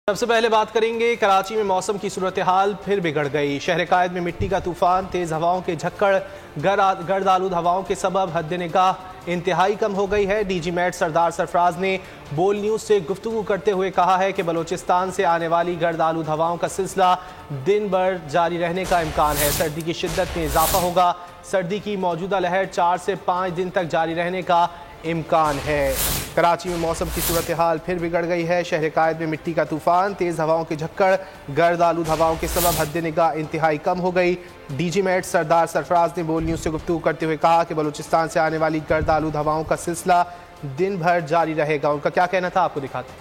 सबसे पहले बात करेंगे कराची में मौसम की सूरत-ए-हाल फिर बिगड़ गई। शहर कायद में मिट्टी का तूफान, तेज हवाओं के झक्कड़, गर्द आलूद हवाओं के सबब हद निगाह इंतहाई कम हो गई है। डीजी मैट सरदार सरफराज ने बोल न्यूज़ से गुफ्तगू करते हुए कहा है कि बलोचिस्तान से आने वाली गर्द आलूद हवाओं का सिलसिला दिन भर जारी रहने का इम्कान है। सर्दी की शिद्दत में इजाफा होगा। सर्दी की मौजूदा लहर 4 से 5 दिन तक जारी रहने का इम्कान है। कराची में मौसम की सूरत-ए-हाल फिर बिगड़ गई है। शहर कायद में मिट्टी का तूफान, तेज हवाओं के झक्कड़, गर्द आलूद हवाओं के सबब हद निगाह इंतहाई कम हो गई। डीजी मैट सरदार सरफराज ने बोल न्यूज़ से गुफ्तगू करते हुए कहा कि बलूचिस्तान से आने वाली गर्द आलूद हवाओं का सिलसिला दिन भर जारी रहेगा। उनका क्या कहना था, आपको दिखाते हैं।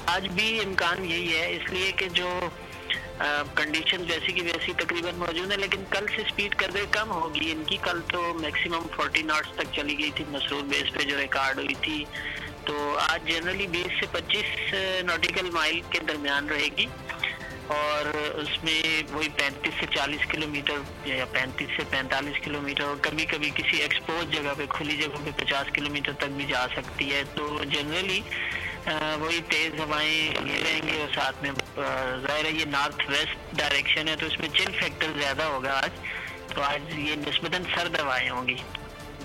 आज भी इम्कान यही है, इसलिए कि जो कंडीशन जैसी की वैसी तकरीबन मौजूद है, लेकिन कल से स्पीड कदर कम होगी इनकी। कल तो मैक्सिमम 40 नॉट्स तक चली गई थी मसरूर बेस पे जो रिकॉर्ड हुई थी, तो आज जनरली 20 से 25 नॉटिकल माइल के दरमियान रहेगी और उसमें वही 35 से 40 किलोमीटर या 35 से 45 किलोमीटर और कभी कभी किसी एक्सपोज जगह पे, खुली जगह पे 50 किलोमीटर तक भी जा सकती है। तो जनरली वही तेज हवाएं रहेंगे और साथ में ज़ाहिर है ये नॉर्थ वेस्ट डायरेक्शन है तो इसमें चिल फैक्टर ज़्यादा होगा आज। तो आज ये निस्बतन सर्द हवाएं होंगी।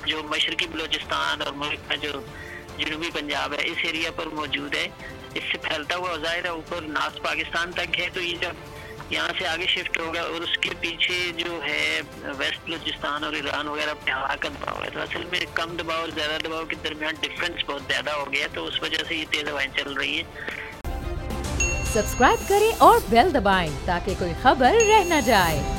जो मशरकी बलोचिस्तान और मुल्क में जो जनूबी पंजाब है इस एरिया पर मौजूद है, इससे फैलता हुआ ज़ाहिर है ऊपर नॉर्थ पाकिस्तान तक है। तो ये जब यहाँ से आगे शिफ्ट होगा और उसके पीछे जो है वेस्ट बलूचिस्तान और ईरान वगैरह पे हवा का दबाव है, तो असल में कम दबाव और ज़्यादा दबाव के दरमियान डिफरेंस बहुत ज़्यादा हो गया, तो उस वजह से ये तेज़ हवाएं चल रही हैं। सब्सक्राइब करें और बेल दबाएं ताकि कोई खबर रह न जाए।